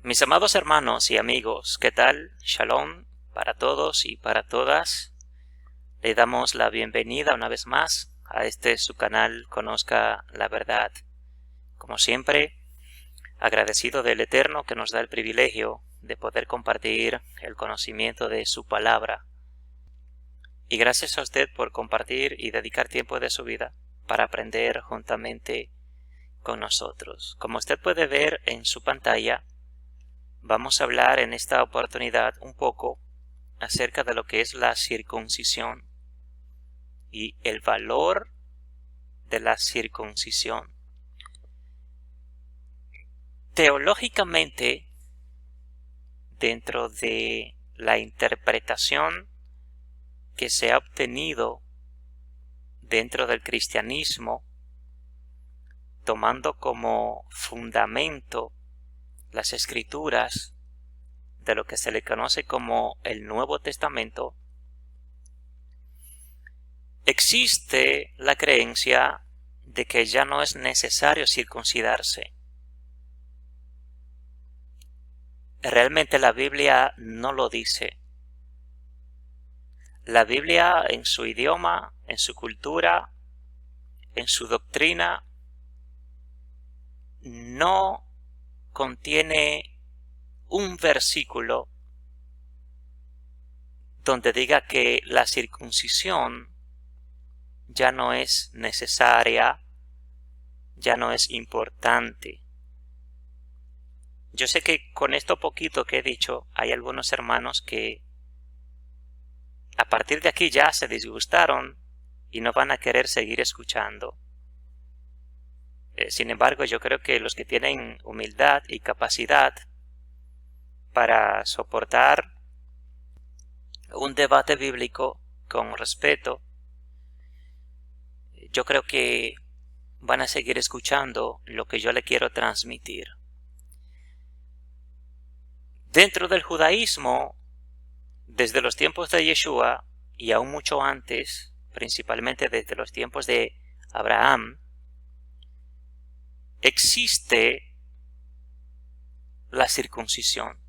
Mis amados hermanos y amigos, ¿qué tal? Shalom para todos y para todas. Le damos la bienvenida una vez más a su canal Conozca la Verdad. Como siempre, agradecido del Eterno que nos da el privilegio de poder compartir el conocimiento de su palabra. Y gracias a usted por compartir y dedicar tiempo de su vida para aprender juntamente con nosotros. Como usted puede ver en su pantalla, vamos a hablar en esta oportunidad un poco acerca de lo que es la circuncisión y el valor de la circuncisión. Teológicamente, dentro de la interpretación que se ha obtenido dentro del cristianismo, tomando como fundamento las escrituras de lo que se le conoce como el Nuevo Testamento, existe la creencia de que ya no es necesario circuncidarse. Realmente la Biblia no lo dice. La Biblia en su idioma, en su cultura, en su doctrina, no contiene un versículo donde diga que la circuncisión ya no es necesaria, ya no es importante. Yo sé que con esto poquito que he dicho, hay algunos hermanos que a partir de aquí ya se disgustaron y no van a querer seguir escuchando. Sin embargo, yo creo que los que tienen humildad y capacidad para soportar un debate bíblico con respeto, yo creo que van a seguir escuchando lo que yo le quiero transmitir. Dentro del judaísmo, desde los tiempos de Yeshua y aún mucho antes, principalmente desde los tiempos de Abraham, existe la circuncisión.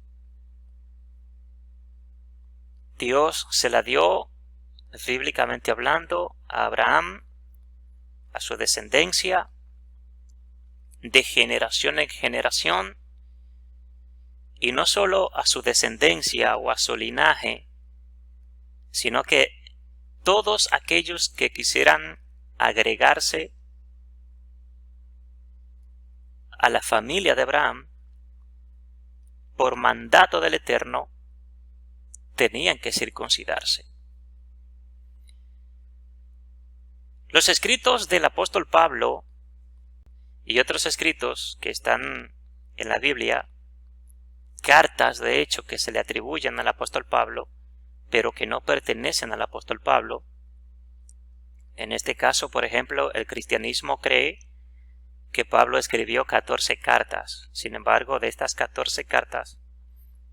Dios se la dio, bíblicamente hablando, a Abraham, a su descendencia, de generación en generación, y no solo a su descendencia o a su linaje, sino que todos aquellos que quisieran agregarse a la familia de Abraham, por mandato del Eterno, tenían que circuncidarse. Los escritos del apóstol Pablo y otros escritos que están en la Biblia, cartas de hecho que se le atribuyen al apóstol Pablo, pero que no pertenecen al apóstol Pablo. En este caso, por ejemplo, el cristianismo cree que Pablo escribió 14 cartas. Sin embargo, de estas 14 cartas,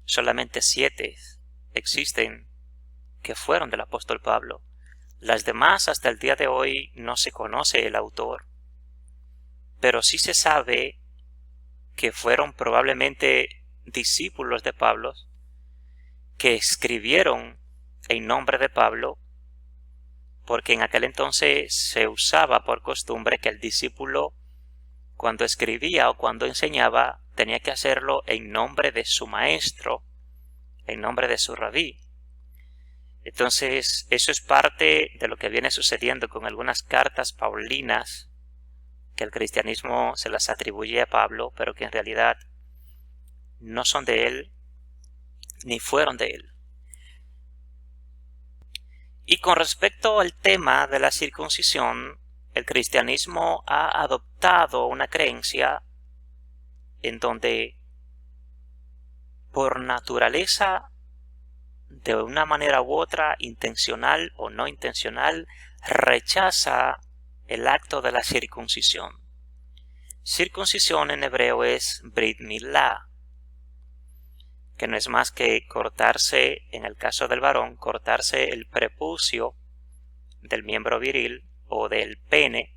solamente 7 existen que fueron del apóstol Pablo. Las demás, hasta el día de hoy, no se conoce el autor, pero sí se sabe que fueron probablemente discípulos de Pablo que escribieron en nombre de Pablo, porque en aquel entonces se usaba por costumbre que el discípulo, cuando escribía o cuando enseñaba, tenía que hacerlo en nombre de su maestro, en nombre de su rabí. Entonces, eso es parte de lo que viene sucediendo con algunas cartas paulinas que el cristianismo se las atribuye a Pablo, pero que en realidad no son de él, ni fueron de él. Y con respecto al tema de la circuncisión, el cristianismo ha adoptado una creencia en donde, por naturaleza, de una manera u otra, intencional o no intencional, rechaza el acto de la circuncisión. Circuncisión en hebreo es Brit Milá, que no es más que cortarse, en el caso del varón, cortarse el prepucio del miembro viril o del pene,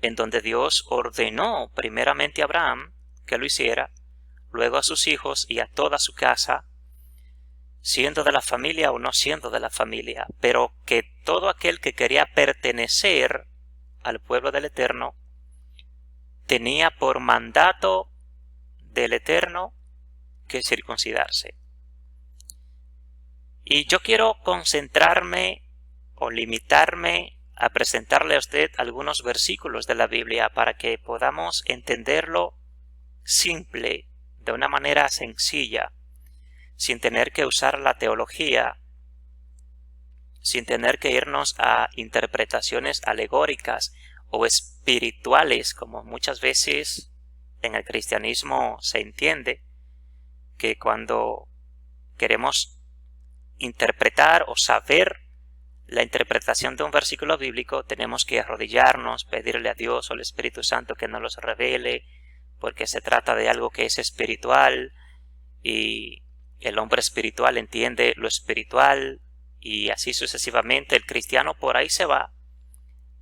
en donde Dios ordenó primeramente a Abraham que lo hiciera, luego a sus hijos y a toda su casa, siendo de la familia o no siendo de la familia, pero que todo aquel que quería pertenecer al pueblo del Eterno tenía por mandato del Eterno que circuncidarse. Y yo quiero concentrarme o limitarme a presentarle a usted algunos versículos de la Biblia para que podamos entenderlo simple, de una manera sencilla, sin tener que usar la teología, sin tener que irnos a interpretaciones alegóricas o espirituales, como muchas veces en el cristianismo se entiende, que cuando queremos interpretar o saber la interpretación de un versículo bíblico, tenemos que arrodillarnos, pedirle a Dios o al Espíritu Santo que nos los revele, porque se trata de algo que es espiritual y el hombre espiritual entiende lo espiritual y así sucesivamente. El cristiano por ahí se va,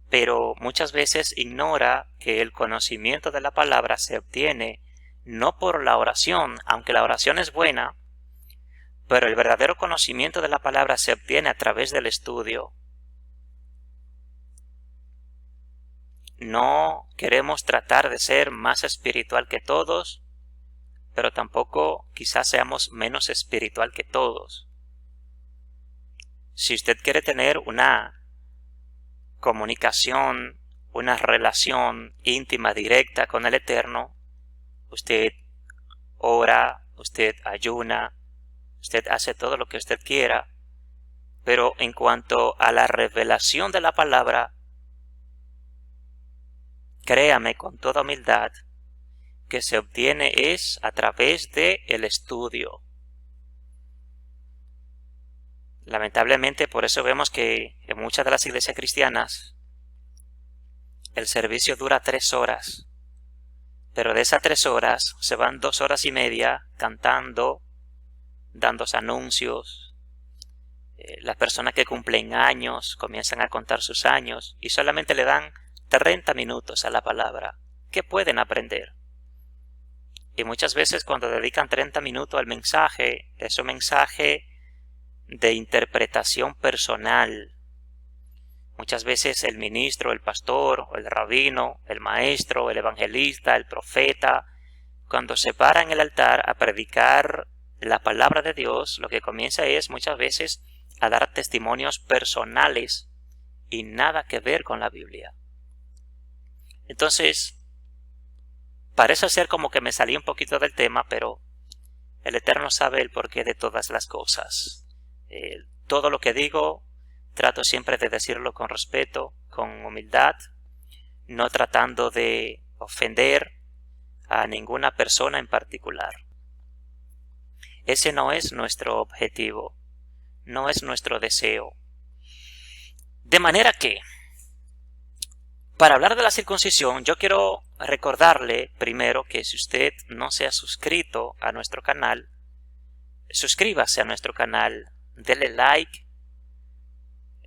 pero muchas veces ignora que el conocimiento de la palabra se obtiene no por la oración, aunque la oración es buena, pero el verdadero conocimiento de la palabra se obtiene a través del estudio. No queremos tratar de ser más espiritual que todos, pero tampoco quizás seamos menos espiritual que todos. Si usted quiere tener una comunicación, una relación íntima, directa con el Eterno, usted ora, usted ayuna, usted hace todo lo que usted quiera, pero en cuanto a la revelación de la palabra, créame con toda humildad que se obtiene es a través de el estudio. Lamentablemente, por eso vemos que en muchas de las iglesias cristianas el servicio dura 3 horas, pero de esas 3 horas se van 2 horas y media cantando, dándose anuncios. Las personas que cumplen años comienzan a contar sus años y solamente le dan 30 minutos a la palabra. ¿Qué pueden aprender? Y muchas veces cuando dedican 30 minutos al mensaje, es un mensaje de interpretación personal. Muchas veces el ministro, el pastor, el rabino, el maestro, el evangelista, el profeta, cuando se para en el altar a predicar la palabra de Dios, lo que comienza es muchas veces a dar testimonios personales y nada que ver con la Biblia. Entonces, parece ser como que me salí un poquito del tema, pero el Eterno sabe el porqué de todas las cosas. Todo lo que digo, trato siempre de decirlo con respeto, con humildad, no tratando de ofender a ninguna persona en particular. Ese no es nuestro objetivo, no es nuestro deseo. De manera que, para hablar de la circuncisión, yo quiero recordarle primero que si usted no se ha suscrito a nuestro canal, suscríbase a nuestro canal, dele like,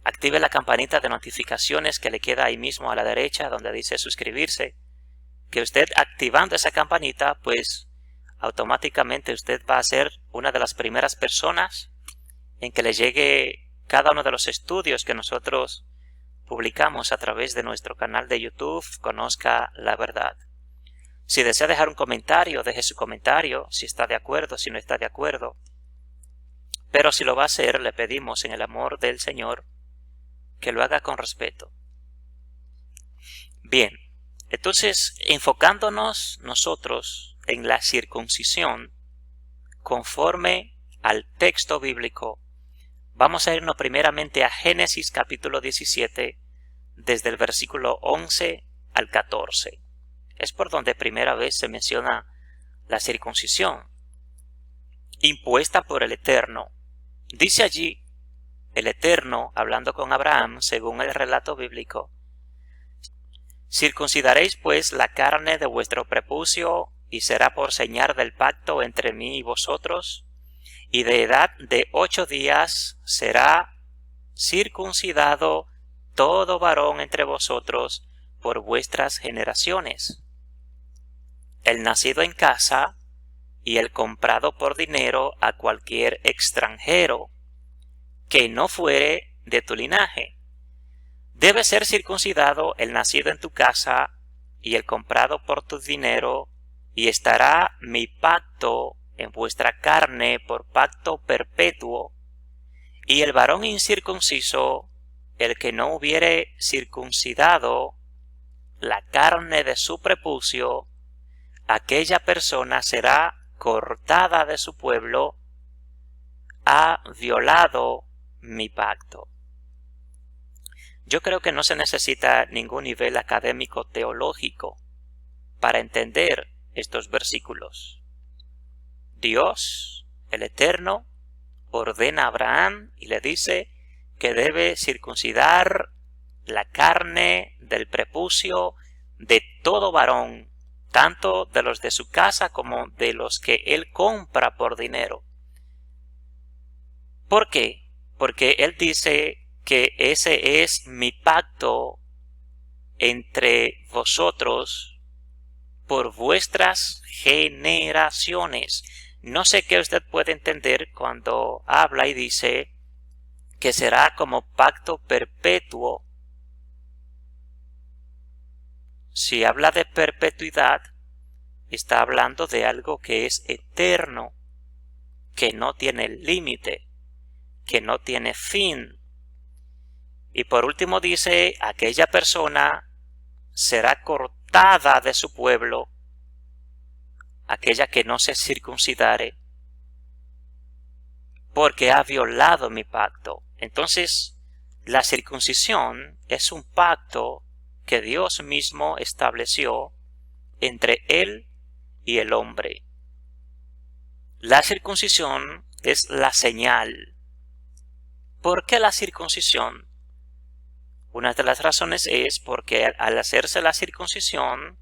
active la campanita de notificaciones que le queda ahí mismo a la derecha donde dice suscribirse, que usted activando esa campanita, pues automáticamente usted va a ser una de las primeras personas en que le llegue cada uno de los estudios que nosotros publicamos a través de nuestro canal de YouTube, Conozca la Verdad. Si desea dejar un comentario, deje su comentario, si está de acuerdo, si no está de acuerdo. Pero si lo va a hacer, le pedimos en el amor del Señor que lo haga con respeto. Bien, entonces enfocándonos nosotros en la circuncisión, conforme al texto bíblico, vamos a irnos primeramente a Génesis capítulo 17, desde el versículo 11 al 14. Es por donde primera vez se menciona la circuncisión, impuesta por el Eterno. Dice allí el Eterno, hablando con Abraham, según el relato bíblico: circuncidaréis pues la carne de vuestro prepucio, y será por señal del pacto entre mí y vosotros, y de edad de 8 días será circuncidado todo varón entre vosotros por vuestras generaciones. El nacido en casa y el comprado por dinero a cualquier extranjero que no fuere de tu linaje. Debe ser circuncidado el nacido en tu casa y el comprado por tu dinero, y estará mi pacto en vuestra carne por pacto perpetuo. Y el varón incircunciso, el que no hubiere circuncidado la carne de su prepucio, aquella persona será cortada de su pueblo, ha violado mi pacto. Yo creo que no se necesita ningún nivel académico teológico para entender estos versículos. Dios, el Eterno, ordena a Abraham y le dice que debe circuncidar la carne del prepucio de todo varón, tanto de los de su casa como de los que él compra por dinero. ¿Por qué? Porque él dice que ese es mi pacto entre vosotros por vuestras generaciones. No sé qué usted puede entender cuando habla y dice que será como pacto perpetuo. Si habla de perpetuidad, está hablando de algo que es eterno, que no tiene límite, que no tiene fin. Y por último dice, aquella persona será cortada de su pueblo, aquella que no se circuncidare, porque ha violado mi pacto. Entonces, la circuncisión es un pacto que Dios mismo estableció entre él y el hombre. La circuncisión es la señal. ¿Por qué la circuncisión? Una de las razones es porque al hacerse la circuncisión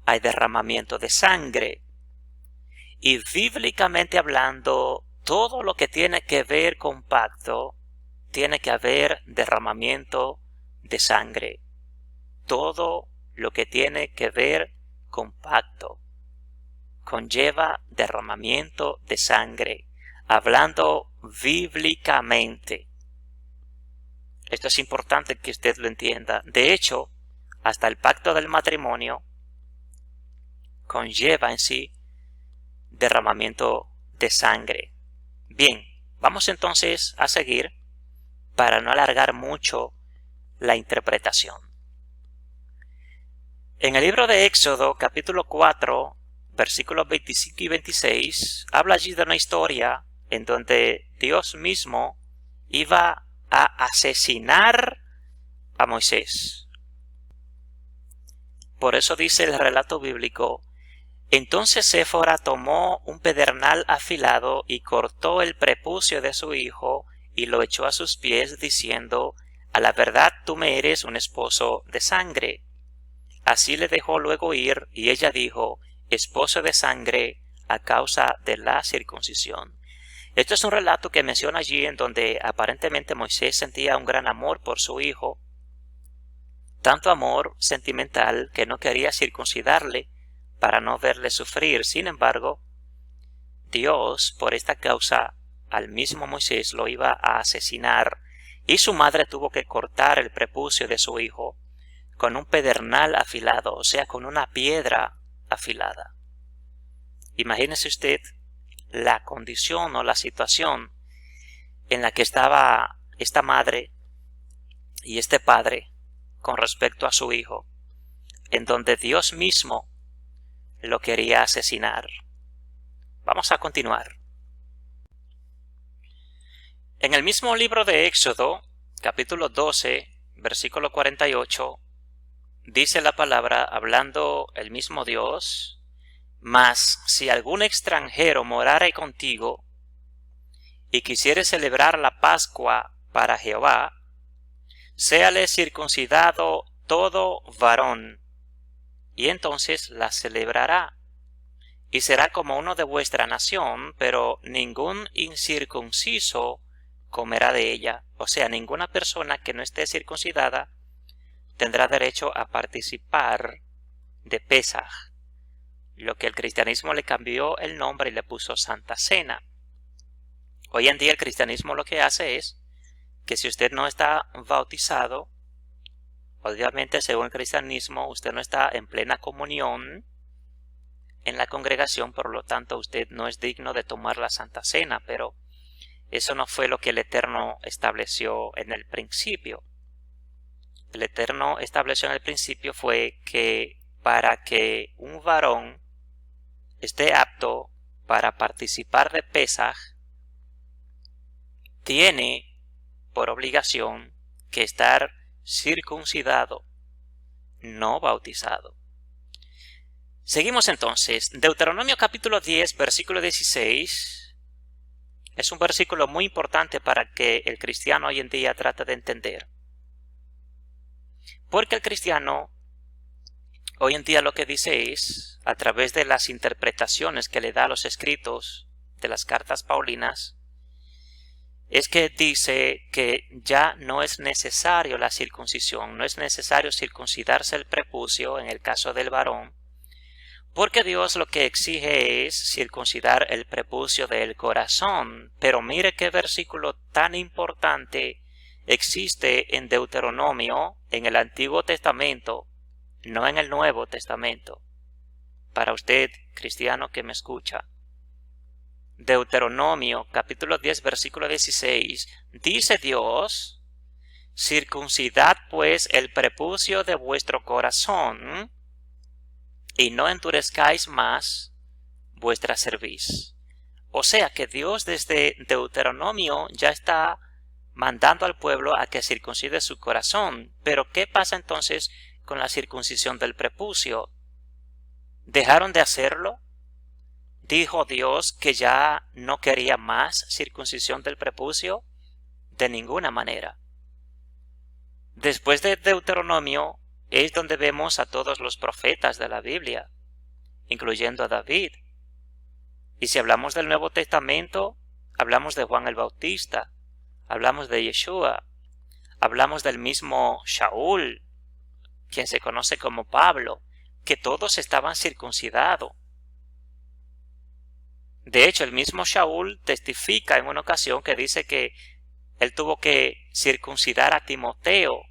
hay derramamiento de sangre. Y bíblicamente hablando, todo lo que tiene que ver con pacto, tiene que haber derramamiento de sangre. Todo lo que tiene que ver con pacto conlleva derramamiento de sangre, hablando bíblicamente. Esto es importante que usted lo entienda. De hecho, hasta el pacto del matrimonio conlleva en sí derramamiento de sangre. Bien, vamos entonces a seguir para no alargar mucho la interpretación. En el libro de Éxodo, capítulo 4, versículos 25 y 26, habla allí de una historia en donde Dios mismo iba a asesinar a Moisés. Por eso dice el relato bíblico: entonces Séfora tomó un pedernal afilado y cortó el prepucio de su hijo y lo echó a sus pies, diciendo: a la verdad tú me eres un esposo de sangre. Así le dejó luego ir, y ella dijo: esposo de sangre a causa de la circuncisión. Esto es un relato que menciona allí en donde aparentemente Moisés sentía un gran amor por su hijo, tanto amor sentimental que no quería circuncidarle para no verle sufrir. Sin embargo, Dios, por esta causa, al mismo Moisés lo iba a asesinar, y su madre tuvo que cortar el prepucio de su hijo con un pedernal afilado, o sea, con una piedra afilada. Imagínese usted la condición o la situación en la que estaba esta madre y este padre con respecto a su hijo, en donde Dios mismo lo quería asesinar. Vamos a continuar. En el mismo libro de Éxodo, capítulo 12, versículo 48, dice la palabra, hablando el mismo Dios: mas si algún extranjero morare contigo y quisiere celebrar la Pascua para Jehová, séale circuncidado todo varón, y entonces la celebrará, y será como uno de vuestra nación, pero ningún incircunciso comerá de ella. O sea, ninguna persona que no esté circuncidada tendrá derecho a participar de Pesaj. lo que el cristianismo le cambió el nombre y le puso Santa Cena. Hoy en día el cristianismo lo que hace es que si usted no está bautizado, obviamente según el cristianismo usted no está en plena comunión en la congregación, por lo tanto usted no es digno de tomar la Santa Cena, pero eso no fue lo que el Eterno estableció en el principio. El Eterno estableció en el principio fue que para que un varón esté apto para participar de Pesaj, tiene por obligación que estar circuncidado, no bautizado. Seguimos entonces. Deuteronomio capítulo 10, versículo 16. Es un versículo muy importante para que el cristiano hoy en día trate de entender. Porque el cristiano hoy en día lo que dice es, a través de las interpretaciones que le da a los escritos de las cartas paulinas, es que dice que ya no es necesario la circuncisión, no es necesario circuncidarse el prepucio en el caso del varón, porque Dios lo que exige es circuncidar el prepucio del corazón. Pero mire qué versículo tan importante existe en Deuteronomio, en el Antiguo Testamento, no en el Nuevo Testamento. Para usted, cristiano que me escucha, Deuteronomio capítulo 10 versículo 16, dice Dios: circuncidad pues el prepucio de vuestro corazón, y no endurezcáis más vuestra cerviz. O sea que Dios desde Deuteronomio ya está mandando al pueblo a que circuncide su corazón. Pero ¿qué pasa entonces con la circuncisión del prepucio? ¿Dejaron de hacerlo? ¿Dijo Dios que ya no quería más circuncisión del prepucio? De ninguna manera. Después de Deuteronomio es donde vemos a todos los profetas de la Biblia, incluyendo a David. Y si hablamos del Nuevo Testamento, hablamos de Juan el Bautista, hablamos de Yeshua, hablamos del mismo Shaul, quien se conoce como Pablo, que todos estaban circuncidados. De hecho, el mismo Shaul testifica en una ocasión que dice que él tuvo que circuncidar a Timoteo.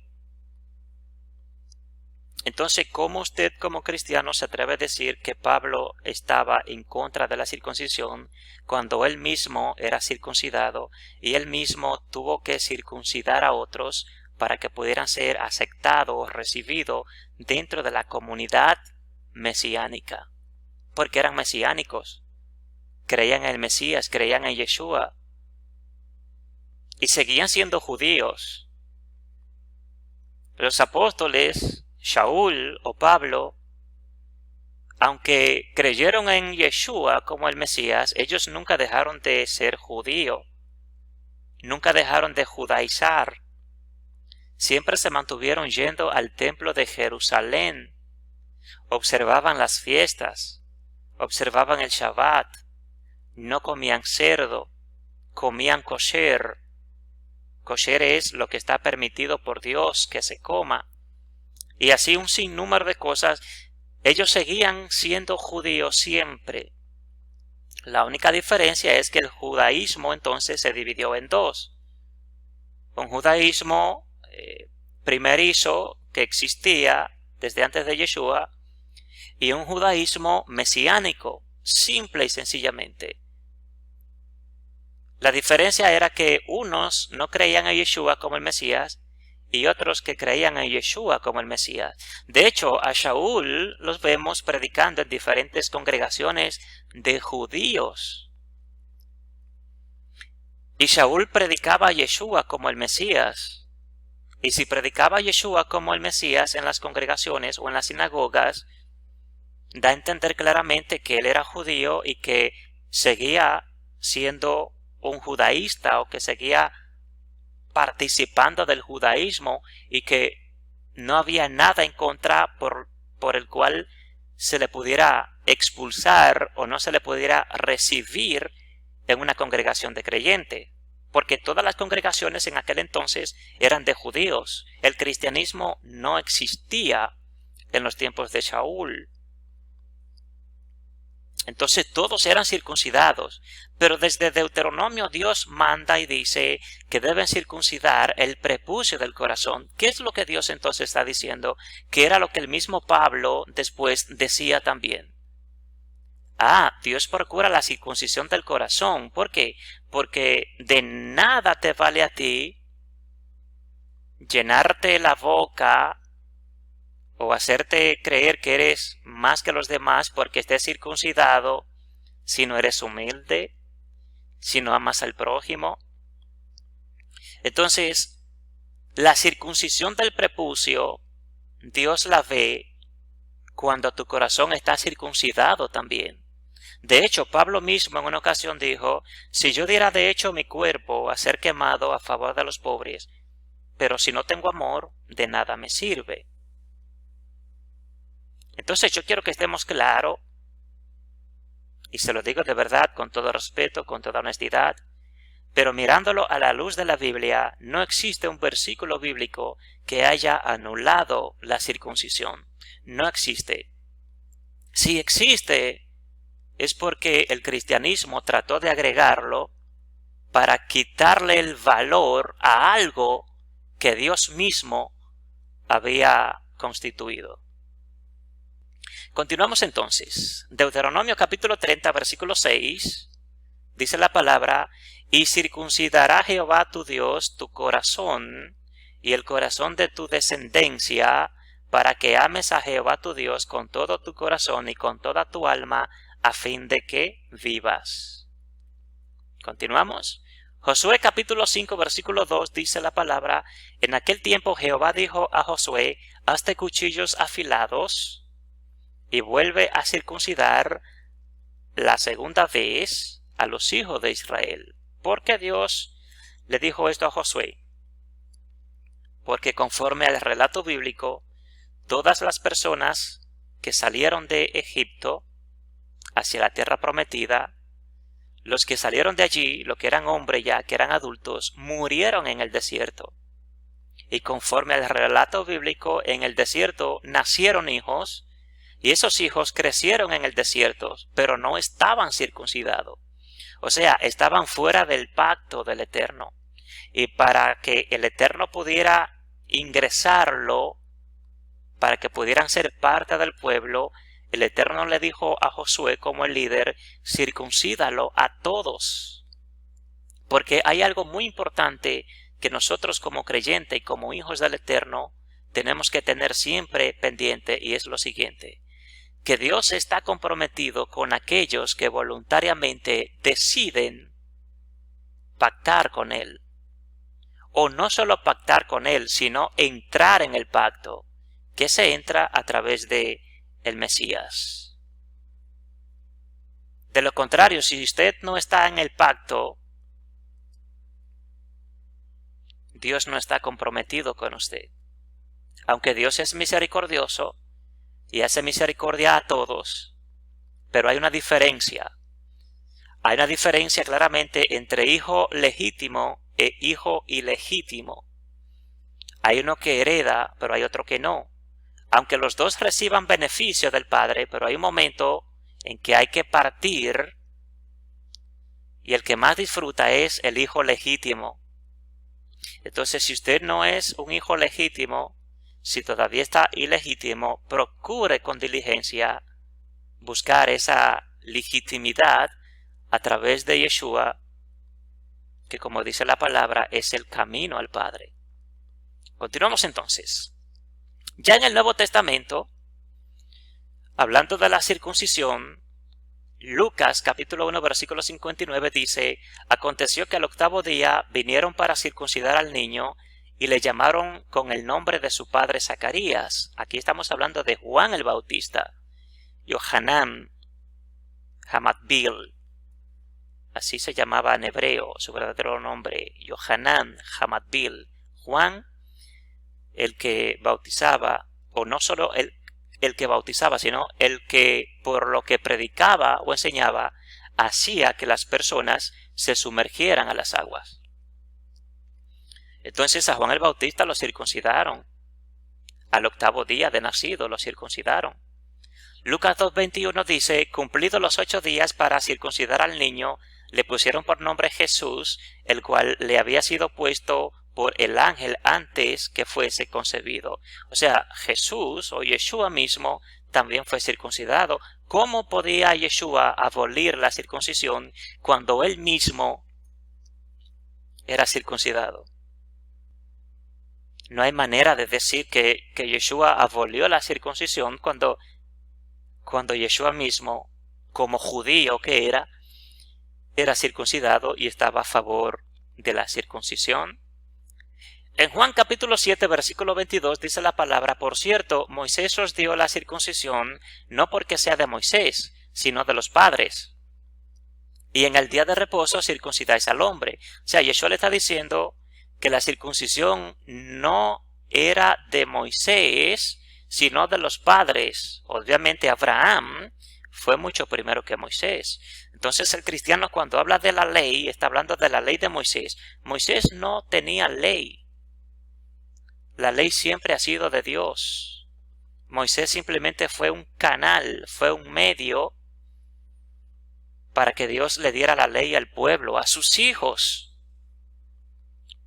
Entonces, ¿cómo usted como cristiano se atreve a decir que Pablo estaba en contra de la circuncisión cuando él mismo era circuncidado y él mismo tuvo que circuncidar a otros para que pudieran ser aceptados o recibidos dentro de la comunidad mesiánica? Porque eran mesiánicos, creían en el Mesías, creían en Yeshua y seguían siendo judíos. Los apóstoles, Shaul o Pablo, aunque creyeron en Yeshua como el Mesías, ellos nunca dejaron de ser judíos, nunca dejaron de judaizar. Siempre se mantuvieron yendo al templo de Jerusalén, observaban las fiestas, observaban el Shabbat, no comían cerdo, comían kosher. Kosher es lo que está permitido por Dios que se coma. Y así un sinnúmero de cosas. Ellos seguían siendo judíos siempre. La única diferencia es que el judaísmo entonces se dividió en dos. Un judaísmo primerizo que existía desde antes de Yeshua y un judaísmo mesiánico, simple y sencillamente. La diferencia era que unos no creían en Yeshua como el Mesías y otros que creían en Yeshua como el Mesías. De hecho, a Shaul los vemos predicando en diferentes congregaciones de judíos. Y Shaul predicaba a Yeshua como el Mesías. Y si predicaba a Yeshua como el Mesías en las congregaciones o en las sinagogas, da a entender claramente que él era judío y que seguía siendo un judaísta o que seguía participando del judaísmo y que no había nada en contra por el cual se le pudiera expulsar o no se le pudiera recibir en una congregación de creyentes, porque todas las congregaciones en aquel entonces eran de judíos. El cristianismo no existía en los tiempos de Shaul. Entonces todos eran circuncidados, pero desde Deuteronomio Dios manda y dice que deben circuncidar el prepucio del corazón. ¿Qué es lo que Dios entonces está diciendo? Que era lo que el mismo Pablo después decía también. Dios procura la circuncisión del corazón. ¿Por qué? Porque de nada te vale a ti llenarte la boca o hacerte creer que eres más que los demás porque estés circuncidado si no eres humilde, si no amas al prójimo. Entonces, la circuncisión del prepucio, Dios la ve cuando tu corazón está circuncidado también. De hecho, Pablo mismo en una ocasión dijo, si yo diera de hecho mi cuerpo a ser quemado a favor de los pobres, pero si no tengo amor, de nada me sirve. Entonces yo quiero que estemos claros, y se lo digo de verdad, con todo respeto, con toda honestidad, pero mirándolo a la luz de la Biblia, no existe un versículo bíblico que haya anulado la circuncisión. No existe. Si existe, es porque el cristianismo trató de agregarlo para quitarle el valor a algo que Dios mismo había constituido. Continuamos entonces. Deuteronomio capítulo 30, versículo 6, dice la palabra, y circuncidará Jehová tu Dios tu corazón y el corazón de tu descendencia, para que ames a Jehová tu Dios con todo tu corazón y con toda tu alma, a fin de que vivas. Continuamos. Josué capítulo 5 versículo 2 dice la palabra, en aquel tiempo Jehová dijo a Josué, hazte cuchillos afilados y vuelve a circuncidar la segunda vez a los hijos de Israel. ¿Por qué Dios le dijo esto a Josué? Porque conforme al relato bíblico, todas las personas que salieron de Egipto hacia la tierra prometida, los que salieron de allí, los que eran hombres ya, que eran adultos, murieron en el desierto. Y conforme al relato bíblico, en el desierto nacieron hijos, y esos hijos crecieron en el desierto, pero no estaban circuncidados. O sea, estaban fuera del pacto del Eterno. Y para que el Eterno pudiera ingresarlo, para que pudieran ser parte del pueblo, el Eterno le dijo a Josué como el líder, circuncídalo a todos. Porque hay algo muy importante que nosotros como creyentes y como hijos del Eterno tenemos que tener siempre pendiente, y es lo siguiente, que Dios está comprometido con aquellos que voluntariamente deciden pactar con Él. O no solo pactar con Él, sino entrar en el pacto, que se entra a través de el Mesías. De lo contrario, si usted no está en el pacto, Dios no está comprometido con usted. Aunque Dios es misericordioso y hace misericordia a todos, pero hay una diferencia. Hay una diferencia claramente entre hijo legítimo e hijo ilegítimo. Hay uno que hereda, pero hay otro que no. Aunque los dos reciban beneficio del Padre, pero hay un momento en que hay que partir, y el que más disfruta es el hijo legítimo. Entonces, si usted no es un hijo legítimo, si todavía está ilegítimo, procure con diligencia buscar esa legitimidad a través de Yeshua, que como dice la palabra, es el camino al Padre. Continuamos entonces. Ya en el Nuevo Testamento, hablando de la circuncisión, Lucas capítulo 1 versículo 59 dice, aconteció que al octavo día vinieron para circuncidar al niño y le llamaron con el nombre de su padre Zacarías. Aquí estamos hablando de Juan el Bautista. Yohanan Hamatbil, así se llamaba en hebreo su verdadero nombre, Yohanan Hamatbil. Juan, el que bautizaba, o no solo el que bautizaba, sino el que por lo que predicaba o enseñaba hacía que las personas se sumergieran a las aguas. Entonces a Juan el Bautista lo circuncidaron. Al octavo día de nacido lo circuncidaron. Lucas 2:21 dice, cumplidos los 8 días para circuncidar al niño, le pusieron por nombre Jesús, el cual le había sido puesto por el ángel antes que fuese concebido. O sea, Jesús o Yeshua mismo también fue circuncidado. ¿Cómo podía Yeshua abolir la circuncisión cuando él mismo era circuncidado? No hay manera de decir que Yeshua abolió la circuncisión cuando Yeshua mismo, como judío que era circuncidado y estaba a favor de la circuncisión. En Juan capítulo 7, versículo 22 dice la palabra, por cierto, Moisés os dio la circuncisión no porque sea de Moisés, sino de los padres. Y en el día de reposo circuncidáis al hombre. O sea, Yeshua le está diciendo que la circuncisión no era de Moisés, sino de los padres. Obviamente Abraham fue mucho primero que Moisés. Entonces el cristiano cuando habla de la ley, está hablando de la ley de Moisés. Moisés no tenía ley. La ley siempre ha sido de Dios. Moisés simplemente fue un canal, fue un medio para que Dios le diera la ley al pueblo, a sus hijos.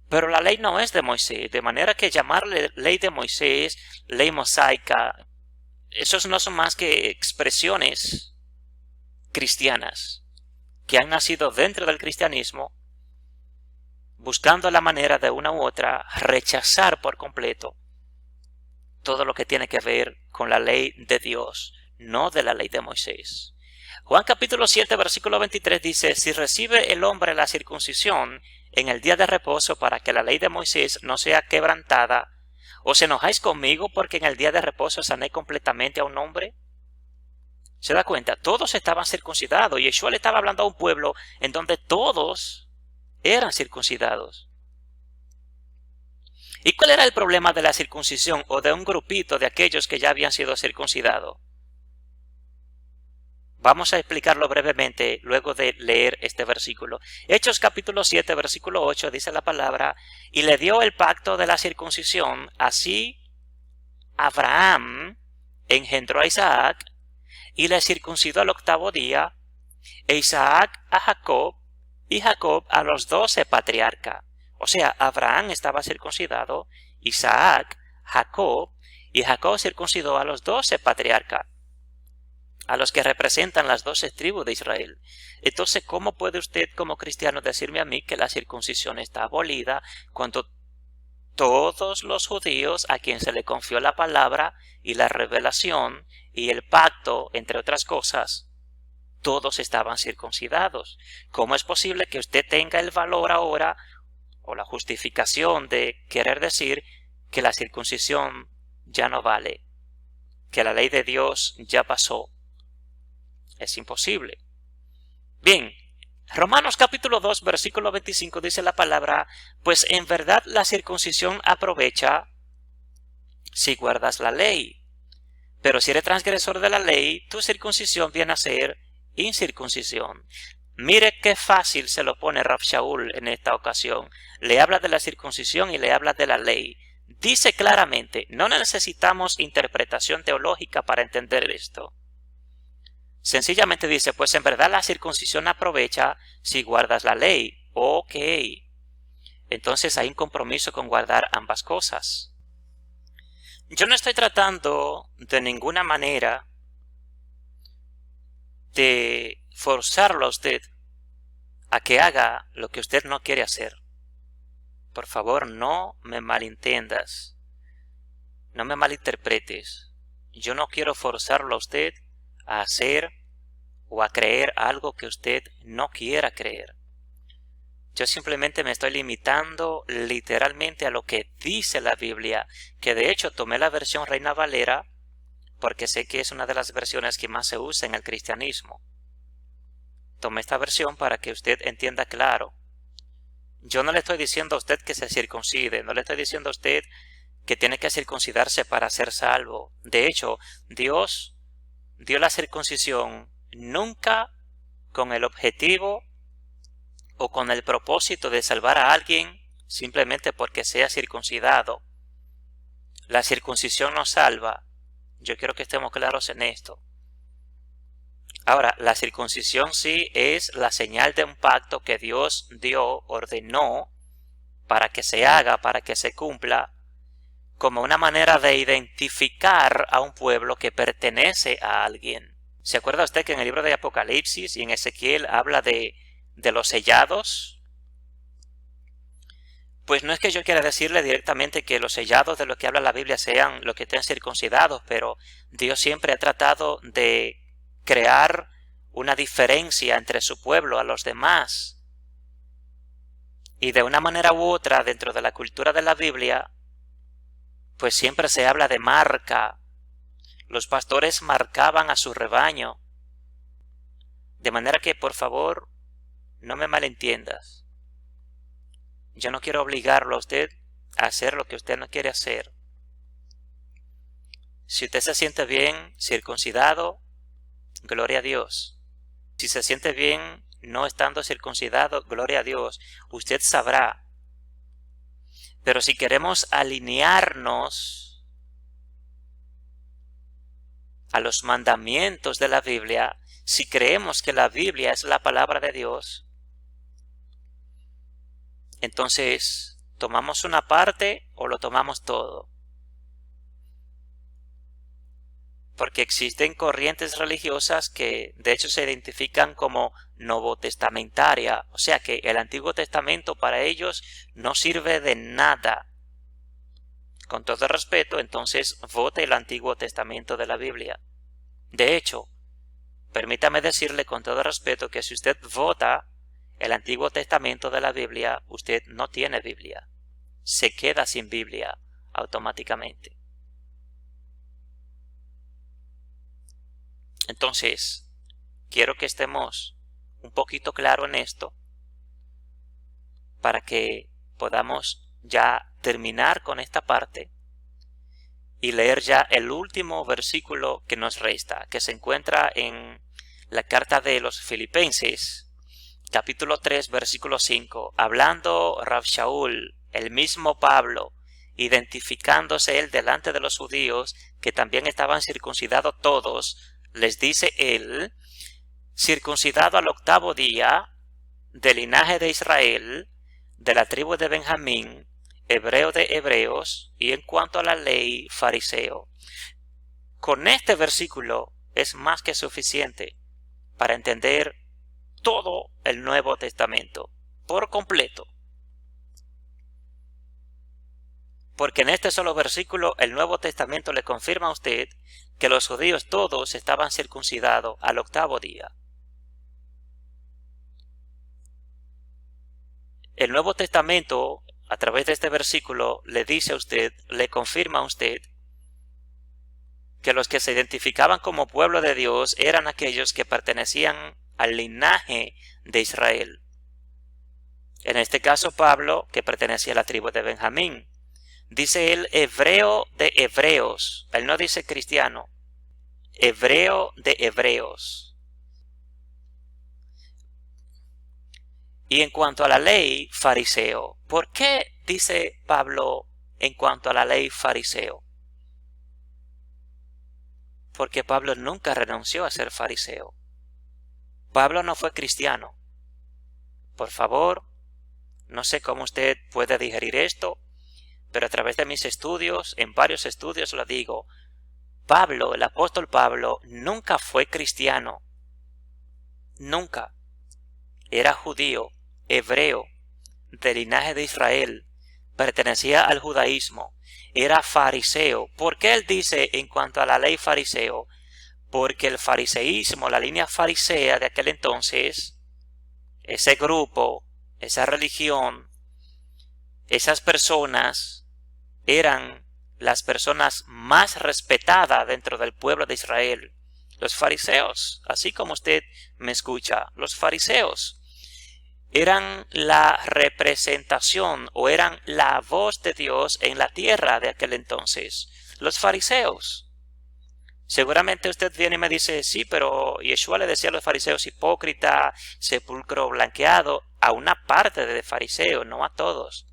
Pero la ley no es de Moisés, de manera que llamarle ley de Moisés, ley mosaica, esos no son más que expresiones cristianas que han nacido dentro del cristianismo, buscando la manera de una u otra rechazar por completo todo lo que tiene que ver con la ley de Dios, no de la ley de Moisés. Juan capítulo 7 versículo 23 dice, si recibe el hombre la circuncisión en el día de reposo para que la ley de Moisés no sea quebrantada, ¿os enojáis conmigo porque en el día de reposo sané completamente a un hombre? ¿Se da cuenta? Todos estaban circuncidados y Yeshua le estaba hablando a un pueblo en donde todos eran circuncidados. ¿Y cuál era el problema de la circuncisión o de un grupito de aquellos que ya habían sido circuncidados? Vamos a explicarlo brevemente luego de leer este versículo. Hechos capítulo 7, versículo 8 dice la palabra, y le dio el pacto de la circuncisión, así Abraham engendró a Isaac y le circuncidó al 8º día, e Isaac a Jacob y Jacob a los 12 patriarcas. O sea, Abraham estaba circuncidado, Isaac, Jacob, y Jacob circuncidó a los 12 patriarcas, a los que representan las 12 tribus de Israel. Entonces, ¿cómo puede usted como cristiano decirme a mí que la circuncisión está abolida cuando todos los judíos a quien se le confió la palabra y la revelación y el pacto, entre otras cosas, todos estaban circuncidados? ¿Cómo es posible que usted tenga el valor ahora o la justificación de querer decir que la circuncisión ya no vale, que la ley de Dios ya pasó? Es imposible. Bien, Romanos capítulo 2, versículo 25 dice la palabra, pues en verdad la circuncisión aprovecha si guardas la ley. Pero si eres transgresor de la ley, tu circuncisión viene a ser incircuncisión. Mire qué fácil se lo pone Rav Shaul en esta ocasión. Le habla de la circuncisión y le habla de la ley. Dice claramente, no necesitamos interpretación teológica para entender esto. Sencillamente dice, pues en verdad la circuncisión aprovecha si guardas la ley. Ok. Entonces hay un compromiso con guardar ambas cosas. Yo no estoy tratando de ninguna manera de forzarlo a usted a que haga lo que usted no quiere hacer. Por favor, no me malentiendas. No me malinterpretes. Yo no quiero forzarlo a usted a hacer o a creer algo que usted no quiera creer. Yo simplemente me estoy limitando literalmente a lo que dice la Biblia, que de hecho tomé la versión Reina Valera porque sé que es una de las versiones que más se usa en el cristianismo. Tomé esta versión para que usted entienda claro. Yo no le estoy diciendo a usted que se circuncide, no le estoy diciendo a usted que tiene que circuncidarse para ser salvo. De hecho, Dios dio la circuncisión nunca con el objetivo o con el propósito de salvar a alguien simplemente porque sea circuncidado. La circuncisión no salva. Yo quiero que estemos claros en esto. Ahora, la circuncisión sí es la señal de un pacto que Dios ordenó para que se haga, para que se cumpla, como una manera de identificar a un pueblo que pertenece a alguien. ¿Se acuerda usted que en el libro de Apocalipsis y en Ezequiel habla de los sellados? Pues no es que yo quiera decirle directamente que los sellados de lo que habla la Biblia sean los que estén circuncidados, pero Dios siempre ha tratado de crear una diferencia entre su pueblo a los demás. Y de una manera u otra, dentro de la cultura de la Biblia, pues siempre se habla de marca. Los pastores marcaban a su rebaño. De manera que, por favor, no me malentiendas. Yo no quiero obligarlo a usted a hacer lo que usted no quiere hacer. Si usted se siente bien circuncidado, gloria a Dios. Si se siente bien no estando circuncidado, gloria a Dios. Usted sabrá. Pero si queremos alinearnos a los mandamientos de la Biblia, si creemos que la Biblia es la palabra de Dios, entonces tomamos una parte o lo tomamos todo. Porque existen corrientes religiosas que de hecho se identifican como novotestamentaria, o sea que el Antiguo Testamento para ellos no sirve de nada. Con todo respeto, entonces vote el Antiguo Testamento de la Biblia. De hecho, permítame decirle con todo respeto que si usted vota el Antiguo Testamento de la Biblia, usted no tiene Biblia. Se queda sin Biblia automáticamente. Entonces, quiero que estemos un poquito claros en esto para que podamos ya terminar con esta parte y leer ya el último versículo que nos resta, que se encuentra en la carta de los Filipenses, capítulo 3, versículo 5, hablando Rav Shaul, el mismo Pablo, identificándose él delante de los judíos que también estaban circuncidados todos, les dice él, circuncidado al 8º día, del linaje de Israel, de la tribu de Benjamín, hebreo de hebreos, y en cuanto a la ley, fariseo. Con este versículo es más que suficiente para entender todo el Nuevo Testamento, por completo. Porque en este solo versículo el Nuevo Testamento le confirma a usted que los judíos todos estaban circuncidados al 8º día. El Nuevo Testamento, a través de este versículo, le dice a usted, le confirma a usted, que los que se identificaban como pueblo de Dios eran aquellos que pertenecían al linaje de Israel. En este caso Pablo, que pertenecía a la tribu de Benjamín. Dice él hebreo de hebreos. Él no dice cristiano. Hebreo de hebreos. Y en cuanto a la ley, fariseo. ¿Por qué dice Pablo en cuanto a la ley, fariseo? Porque Pablo nunca renunció a ser fariseo. Pablo no fue cristiano. Por favor, no sé cómo usted puede digerir esto, pero a través de mis estudios, en varios estudios lo digo, Pablo, el apóstol Pablo, nunca fue cristiano. Nunca. Era judío, hebreo, del linaje de Israel, pertenecía al judaísmo, era fariseo. ¿Por qué él dice en cuanto a la ley fariseo? Porque el fariseísmo, la línea farisea de aquel entonces, ese grupo, esa religión, esas personas eran las personas más respetadas dentro del pueblo de Israel. Los fariseos, así como usted me escucha, los fariseos eran la representación o eran la voz de Dios en la tierra de aquel entonces. Los fariseos. Seguramente usted viene y me dice, sí, pero Yeshua le decía a los fariseos hipócrita, sepulcro blanqueado, a una parte de fariseos, no a todos.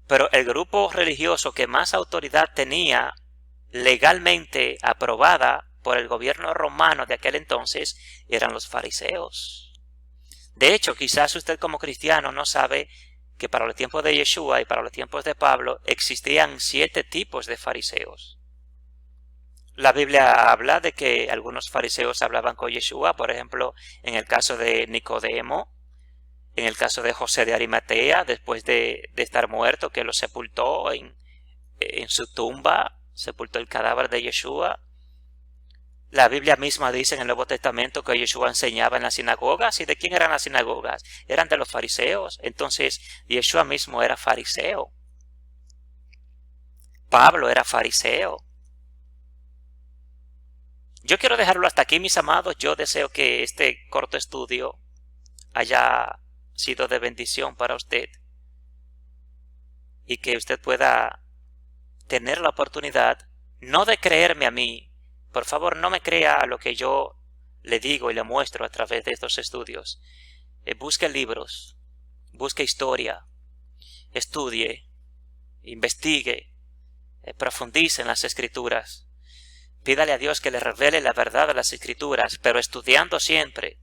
Pero el grupo religioso que más autoridad tenía legalmente aprobada por el gobierno romano de aquel entonces eran los fariseos. De hecho, quizás usted como cristiano no sabe que para los tiempos de Yeshua y para los tiempos de Pablo existían 7 tipos de fariseos. La Biblia habla de que algunos fariseos hablaban con Yeshua, por ejemplo, en el caso de Nicodemo, en el caso de José de Arimatea, después de estar muerto, que lo sepultó en su tumba, sepultó el cadáver de Yeshua. La Biblia misma dice en el Nuevo Testamento que Yeshua enseñaba en las sinagogas. ¿Y de quién eran las sinagogas? Eran de los fariseos. Entonces, Yeshua mismo era fariseo. Pablo era fariseo. Yo quiero dejarlo hasta aquí, mis amados. Yo deseo que este corto estudio haya sido de bendición para usted y que usted pueda tener la oportunidad, no de creerme a mí. Por favor, no me crea a lo que yo le digo y le muestro a través de estos estudios. Busque libros, busque historia, estudie, investigue, profundice en las Escrituras. Pídale a Dios que le revele la verdad de las Escrituras, pero estudiando siempre,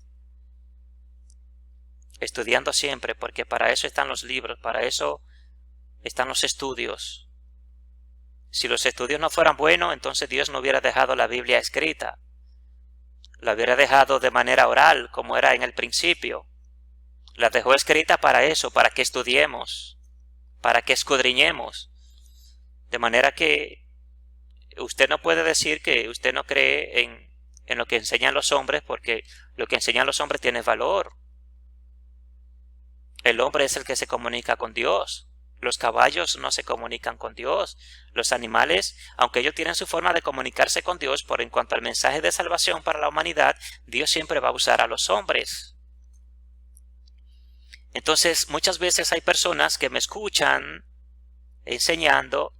porque para eso están los libros, para eso están los estudios. Si los estudios no fueran buenos, entonces Dios no hubiera dejado la Biblia escrita. La hubiera dejado de manera oral, como era en el principio. La dejó escrita para eso, para que estudiemos, para que escudriñemos. De manera que usted no puede decir que usted no cree en lo que enseñan los hombres, porque lo que enseñan los hombres tiene valor. El hombre es el que se comunica con Dios. Los caballos no se comunican con Dios. Los animales, aunque ellos tienen su forma de comunicarse con Dios, por en cuanto al mensaje de salvación para la humanidad, Dios siempre va a usar a los hombres. Entonces, muchas veces hay personas que me escuchan enseñando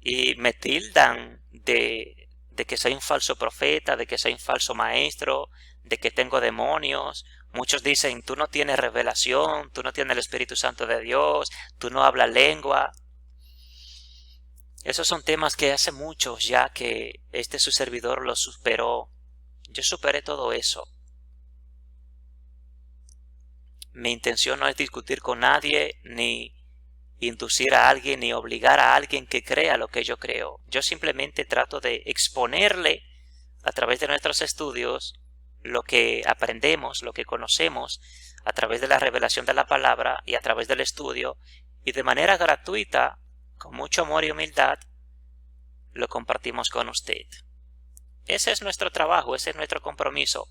y me tildan de que soy un falso profeta, de que soy un falso maestro, de que tengo demonios. Muchos dicen, tú no tienes revelación, tú no tienes el Espíritu Santo de Dios, tú no hablas lengua. Esos son temas que hace muchos ya que su servidor los superó. Yo superé todo eso. Mi intención no es discutir con nadie, ni inducir a alguien, ni obligar a alguien que crea lo que yo creo. Yo simplemente trato de exponerle a través de nuestros estudios lo que aprendemos, lo que conocemos a través de la revelación de la palabra y a través del estudio, y de manera gratuita, con mucho amor y humildad, lo compartimos con usted. Ese es nuestro trabajo, ese es nuestro compromiso.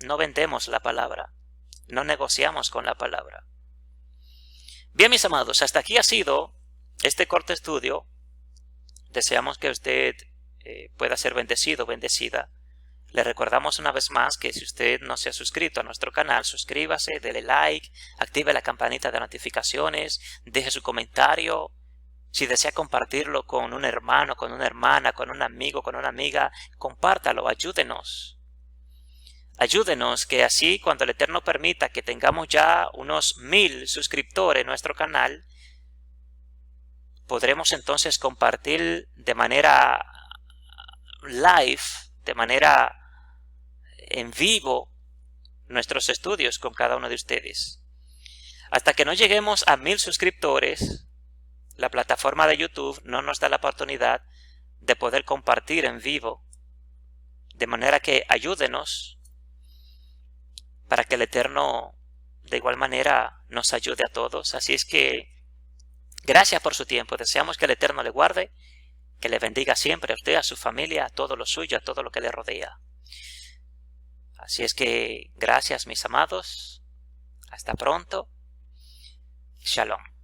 No vendemos la palabra, no negociamos con la palabra. Bien, mis amados, hasta aquí ha sido este corto estudio. Deseamos que usted pueda ser bendecido, bendecida. Le recordamos una vez más que si usted no se ha suscrito a nuestro canal, suscríbase, dele like, active la campanita de notificaciones, deje su comentario. Si desea compartirlo con un hermano, con una hermana, con un amigo, con una amiga, compártalo, ayúdenos. Ayúdenos que así cuando el Eterno permita que tengamos ya unos 1000 suscriptores en nuestro canal, podremos entonces compartir de manera live, de manera en vivo, nuestros estudios con cada uno de ustedes. Hasta que no lleguemos a 1000 suscriptores, la plataforma de YouTube no nos da la oportunidad de poder compartir en vivo. De manera que ayúdenos para que el Eterno de igual manera nos ayude a todos. Así es que gracias por su tiempo. Deseamos que el Eterno le guarde, que le bendiga siempre a usted, a su familia, a todo lo suyo, a todo lo que le rodea. Así es que gracias, mis amados. Hasta pronto. Shalom.